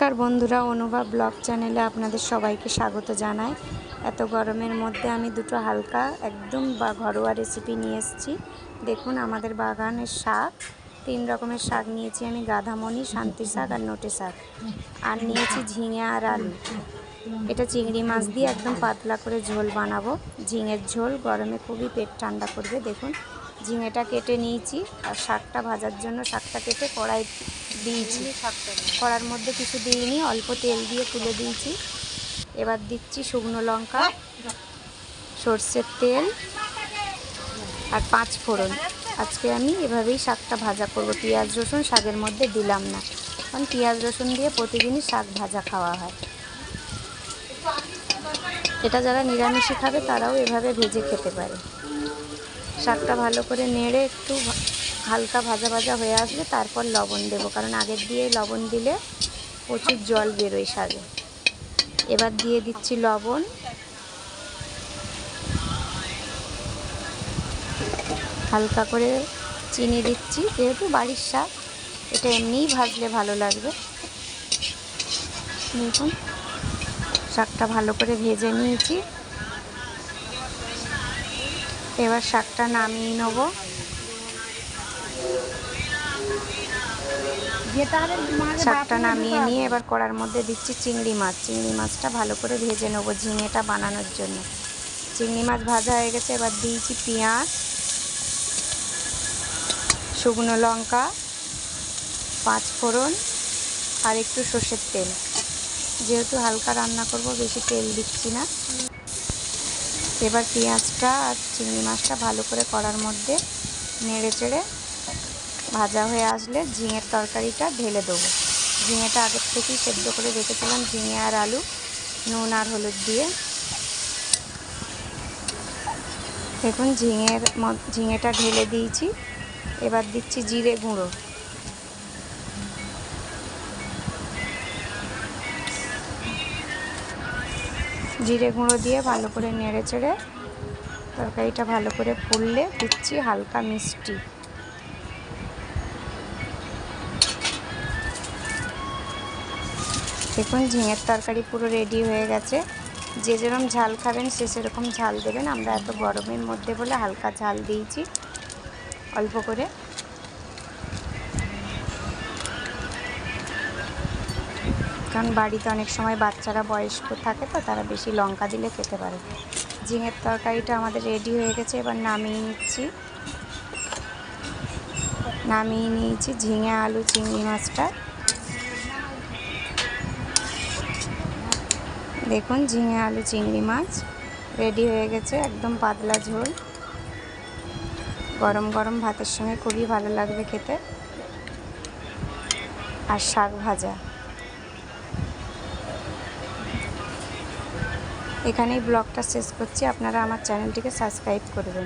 নমস্কার বন্ধুরা, অনুভব ব্লগ চ্যানেলে আপনাদের সবাইকে স্বাগত জানাই। এত গরমের মধ্যে আমি দুটো হালকা একদম ঘরোয়া রেসিপি নিয়ে এসেছি। দেখুন আমাদের বাগানের শাক, 3 রকমের শাক নিয়েছি আমি, গাঁধামণি, শান্তি শাক আর নোটে শাক, আর নিয়েছি ঝিঙে আর আলু। এটা চিংড়ি মাছ দিয়ে একদম পাতলা করে ঝোল বানাবো। ঝিঙের ঝোল গরমে খুবই পেট ঠান্ডা করবে। দেখুন ঝিঙেটা কেটে নিয়েছি আর শাকটা ভাজার জন্য শাকটা কেটে কড়াই দিয়েছি। কড়ার মধ্যে কিছু দিইনি, অল্প তেল দিয়ে তুলে দিয়েছি। এবার দিচ্ছি শুকনো লঙ্কা, সর্ষের তেল আর 5 ফোড়ন। আজকে আমি এভাবেই শাকটা ভাজা করব, পেঁয়াজ রসুন শাকের মধ্যে দিলাম না, কারণ পেঁয়াজ রসুন দিয়ে প্রতিদিনই শাক ভাজা খাওয়া হয়। এটা যারা নিরামিষই খাবে তারাও এভাবে ভেজে খেতে পারে। শাকটা ভালো করে নেড়ে একটু হালকা ভাজা ভাজা হয়ে আসবে, তারপর লবণ দেবো, কারণ আগের দিয়ে লবণ দিলে প্রচুর জল বেরোয় শাকে। এবার দিয়ে দিচ্ছি লবণ, হালকা করে চিনি দিচ্ছি, যেহেতু বাড়ির শাক এটা এমনিই ভাজলে ভালো লাগবে। দেখুন শাকটা ভালো করে ভেজে নিয়েছি। এবার শাকটা নামিয়ে নেব। শাকটা নামিয়ে নিয়ে এবার কড়ার মধ্যে দিচ্ছি চিংড়ি মাছ। চিংড়ি মাছটা ভালো করে ভেজে নেব ঝিঙেটা বানানোর জন্য। চিংড়ি মাছ ভাজা হয়ে গেছে, এবার দিয়েছি পেঁয়াজ, শুকনো লঙ্কা, 5 ফোড়ন আর একটু সর্ষের তেল। যেহেতু হালকা রান্না করব বেশি তেল দিচ্ছি না। এবার পেঁয়াজটা আর চিংড়ি মাছটা ভালো করে কড়ার মধ্যে নেড়ে চেড়ে ভাজা হয়ে আসলে ঝিঙের তরকারিটা ঢেলে দেবো। ঝিঙেটা আগের থেকেই সেদ্ধ করে রেখেছিলাম, ঝিঙে আর আলু, নুন আর হলুদ দিয়ে। দেখুন ঝিঙেটা ঢেলে দিয়েছি। এবার দিচ্ছি জিরে গুঁড়ো, জিরে গুঁড়ো দিয়ে ভালো করে নেড়ে চেড়ে তরকারিটা ভালো করে ফুললে দিচ্ছি হালকা মিষ্টি। দেখুন ঝিঙের তরকারি পুরো রেডি হয়ে গেছে। যে যেরকম ঝাল খাবেন সে সেরকম ঝাল দেবেন। আমরা এত গরমের মধ্যে বলে হালকা ঝাল দিয়েছি, অল্প করে। কারণ বাড়িতে অনেক সময় বাচ্চারা বয়স্ক থাকে, তো তারা বেশি লঙ্কা দিলে খেতে পারে। ঝিঙের তরকারিটা আমাদের রেডি হয়ে গেছে। এবার নামিয়ে নিয়েছি ঝিঙে আলু চিংড়ি মাছটা। দেখুন ঝিঙে আলু চিংড়ি মাছ রেডি হয়ে গেছে, একদম পাতলা ঝোল। গরম গরম ভাতের সঙ্গে খুবই ভালো লাগবে খেতে। আর শাক ভাজা। এখানেই ব্লগটা শেষ করছি। আপনারা আমার চ্যানেলটিকে সাবস্ক্রাইব করবেন।